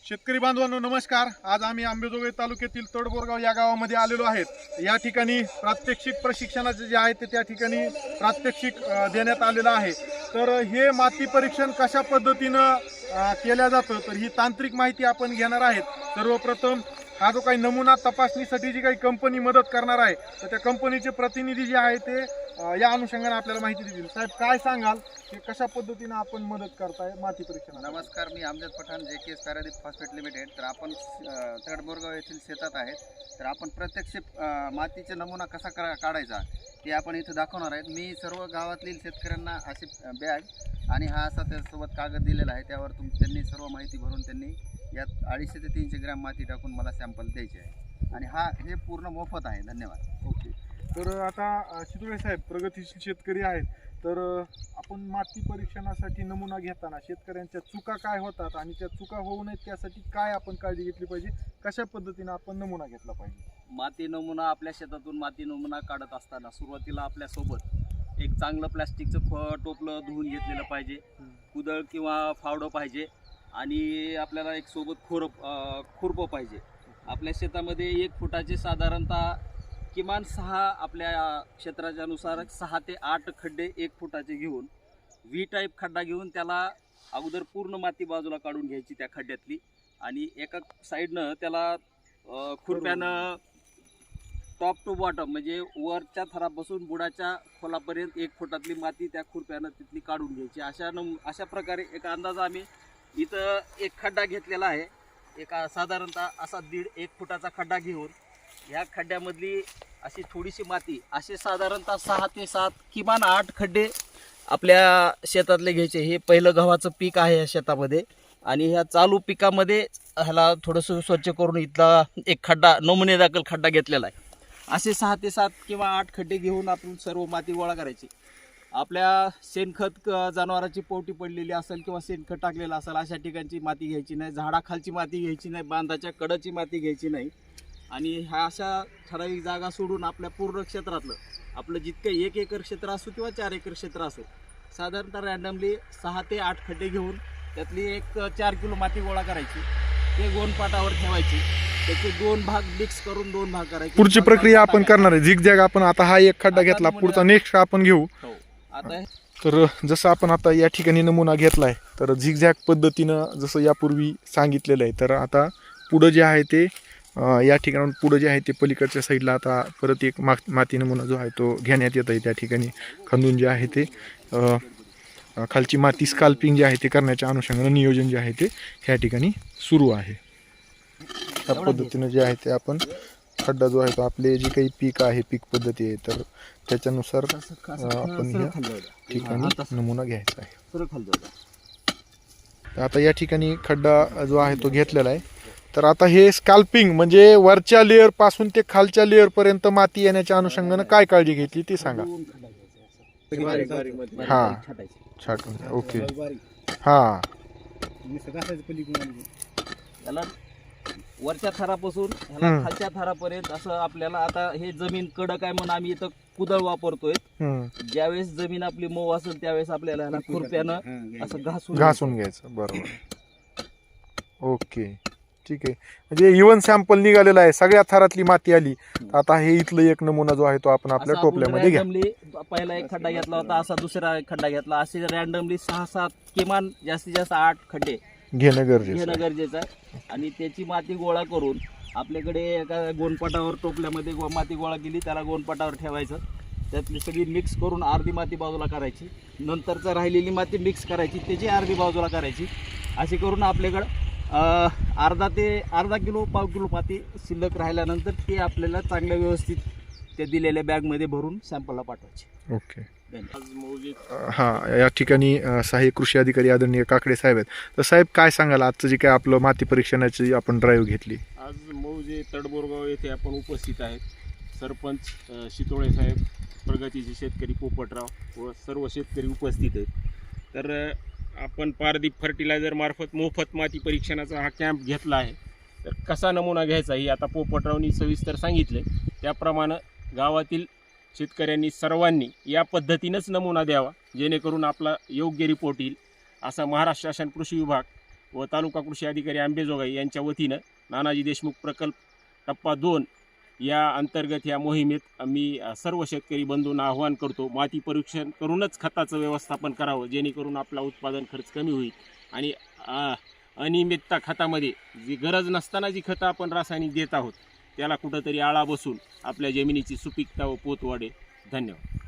शेतकरी बांधवांनो नमस्कार। आज आम्ही अंबेजोगाई तालुक्यातील तडबोरगाव या गावामध्ये आलेलो आहेत। या ठिकाणी प्रात्यक्षिक प्रशिक्षणाचे जे आहे ते त्या ठिकाणी प्रात्यक्षिक देण्यात आलेलं आहे। तर हे माती परीक्षण कशा पद्धतीने केल्या जातं तर ही तांत्रिक माहिती आपण घेणार आहेत। सर्वप्रथम हा जो काही नमुना तपासणीसाठी जी काही कंपनी मदत करणार आहे तर त्या कंपनीचे प्रतिनिधी जे आहे ते या अनुषंगाने आपल्याला माहिती देतील। साहेब काय सांगाल की कशा पद्धतीने आपण मदत करताय माती परीक्षणाला? नमस्कार, मी Amjad Pathan, JKS Paradeep phosphate limited. तर आपण तडबोरगाव येथील शेतात आहेत। तर आपण प्रत्यक्ष मातीचा नमुना कसा काढायचा ते आपण इथे दाखवणार आहेत। मी सर्व गावातील शेतकऱ्यांना अशी बॅग आणि हा असा त्यासोबत कागद दिलेला आहे, त्यावर त्यांनी सर्व माहिती भरून त्यांनी यात 250 ते 300 ग्रॅम माती टाकून मला सॅम्पल द्यायचे आहे आणि हे पूर्ण मोफत आहे। धन्यवाद। ओके, तर आता शितोळे साहेब प्रगतीशील शेतकरी आहेत, तर आपण माती परीक्षणासाठी नमुना घेताना शेतकऱ्यांच्या चुका काय होतात आणि त्या चुका होऊ नयेत त्यासाठी काय आपण काळजी घेतली पाहिजे, कशा पद्धतीने आपण नमुना घेतला पाहिजे? माती नमुना आपल्या शेतातून माती नमुना काढत असताना सुरुवातीला आपल्यासोबत एक चांगलं प्लॅस्टिकचं टोपलं धुवून घेतलेलं पाहिजे, कुदळ किंवा फावडं पाहिजे आणि आपल्याला एक सोबत खुरपं पाहिजे। आपल्या शेतामध्ये 1 फुटाचे साधारणतः किमान 6 आपल्या क्षेत्राच्या नुसार 6 ते 8 खड्डे 1 फुटाचे घेऊन व्ही टाईप खड्डा घेऊन त्याला अगोदर पूर्ण माती बाजूला काढून घ्यायची त्या खड्ड्यातली आणि एका साईडनं त्याला खुरप्यानं टॉप टू बॉटम म्हणजे वरच्या थरापासून बुडाच्या खोलापर्यंत 1 फुटातली माती त्या खुरप्यानं तिथली काढून घ्यायची। अशा प्रकारे एक अंदाज आम्ही इथं एक खड्डा घेतलेला आहे। साधारणतः असा 1.5 फुटाचा खड्डा घेऊन ह्या खड्ड्यामधली अशी थोडीशी माती असे साधारणतः 6 ते 7 किमान 8 खड्डे आपल्या शेतातले घ्यायचे। हे पहिलं गव्हाचं पीक आहे या शेतामध्ये आणि ह्या चालू पिकामध्ये ह्याला थोडंसं स्वच्छ करून इथला एक खड्डा नमुने दाखल खड्डा घेतलेला आहे। असे 6 ते 7 किंवा 8 खड्डे घेऊन आपण सर्व माती गोळा करायची। आपल्या शेणखत जनावरांची पोटी पडलेली असेल किंवा शेणखत टाकलेलं असेल अशा ठिकाणची माती घ्यायची नाही, झाडाखालची माती घ्यायची नाही, बांधाच्या कडेची माती घ्यायची नाही आणि ह्या अशा ठराविक जागा सोडून आपल्या पूर्ण क्षेत्रातलं आपलं जितकं 1 एकर क्षेत्र असो किंवा 4 एकर क्षेत्र असो साधारणतः रँडमली 6 ते 8 खड्डे घेऊन त्यातली एक 4 किलो माती गोळा करायची, ते गोणपाटावर ठेवायची, त्याचे 2 भाग मिक्स करून 2 भाग करायचे। पुढची प्रक्रिया आपण करणार आहे झिगझॅग। आपण आता हा एक खड्डा घेतला, पुढचा नेक्स्ट आपण घेऊ। आता तर जसं आपण आता या ठिकाणी नमुना घेतलाय तर झिगझॅग पद्धतीनं जसं यापूर्वी सांगितलेलं आहे, तर आता पुढं जे आहे ते या ठिकाणाहून पुढं जे आहे ते पलीकडच्या साईडला आता परत एक माती नमुना जो आहे तो घेण्यात येत आहे। त्या ठिकाणी खंदून जे आहे ते खालची माती स्काल्पिंग जे आहे ते करण्याच्या अनुषंगाने नियोजन जे आहे ते ह्या ठिकाणी सुरू आहे। त्या पद्धतीनं जे आहे ते आपण खड्डा जो आहे तो आपले जे काही पीक आहे पीक पद्धती आहे तर त्याच्यानुसार आपण या ठिकाणी नमुना घ्यायचा आहे। तर आता या ठिकाणी खड्डा जो आहे तो घेतलेला आहे। तर आता हे स्काल्पिंग म्हणजे वरच्या लेअर पासून ते खालच्या लेअर पर्यंत माती येण्याच्या अनुषंगाने काय काळजी घेतली ते सांगा। हा छाटून, ओके, हा त्याला वरच्या थरापासून ह्याला खालच्या थरापर्यंत असं आपल्याला आता हे जमीन कडक आहे म्हणून आम्ही इथं कुदळ वापरतोय। ज्यावेळेस जमीन आपली मऊ असेल त्यावेळेस आपल्याला ह्याला खुरप्यानं असं घासून घ्यायचं। बरोबर, ओके, ठीक आहे। म्हणजे इव्हन सॅम्पल निघालेला आहे, सगळ्या थरातली माती आली। आता हे इथलं एक नमुना जो आहे तो आपण आपल्या टोपल्यामध्ये घ्या। पहिला एक खड्डा घेतला होता, असा दुसरा एक खड्डा घेतला, असे रँडमली 6-7 किमान जास्तीत जास्त 8 खड्डे घेणं गरजेचं आहे आणि त्याची माती गोळा करून आपल्याकडे एका गोणपाटावर टोपल्यामध्ये माती गोळा केली, त्याला गोणपाटावर ठेवायचं, त्यातली सगळी मिक्स करून अर्धी माती बाजूला करायची, नंतरचा राहिलेली माती मिक्स करायची, त्याची अर्धी बाजूला करायची। अशी करून आपल्याकडं अर्धा किलो 1/2 किलो माती शिल्लक राहिल्यानंतर ते आपल्याला चांगल्या व्यवस्थित त्या दिलेल्या बॅगमध्ये भरून सॅम्पलला पाठवायचे। ओके, हां, या ठिकाणी सहाय्यक कृषी अधिकारी आदरणीय काकडे साहेब आहेत। तर साहेब काय सांगाल आजचं जे काय आपलं माती परीक्षणाची आपण ड्राईव्ह घेतली? आज मौजे तडबोरगाव येथे आपण उपस्थित आहेत। सरपंच शितोळे साहेब, प्रगतीचे शेतकरी पोपटराव व सर्व शेतकरी उपस्थित आहेत। तर आपण पारदीप फर्टिलायझर मार्फत मोफत माती परीक्षणाचा हा कॅम्प घेतला आहे। तर कसा नमुना घ्यायचा ही आता पोपटरावनी सविस्तर सांगितले, त्याप्रमाणे गावातील शेतकऱ्यांनी सर्वांनी या पद्धतीनेच नमुना द्यावा, जेणेकरून आपला योग्य रिपोर्ट येईल असा महाराष्ट्र शासन कृषी विभाग व तालुका कृषी अधिकारी अंबेजोगाई यांच्या वतीनं नानाजी देशमुख प्रकल्प टप्पा 2 या अंतर्गत या मोहिमेत मी सर्व शेतकरी बंधूंना आवाहन करतो, माती परीक्षण करूनच खताचं व्यवस्थापन करावं, जेणेकरून आपला उत्पादन खर्च कमी होईल आणि अनियमितता खतामध्ये जी गरज नसताना जी खतं आपण रासायनिक देत आहोत त्याला कुठंतरी आळा बसून आपल्या जमिनीची सुपीकता व पोत वाढेल. धन्यवाद.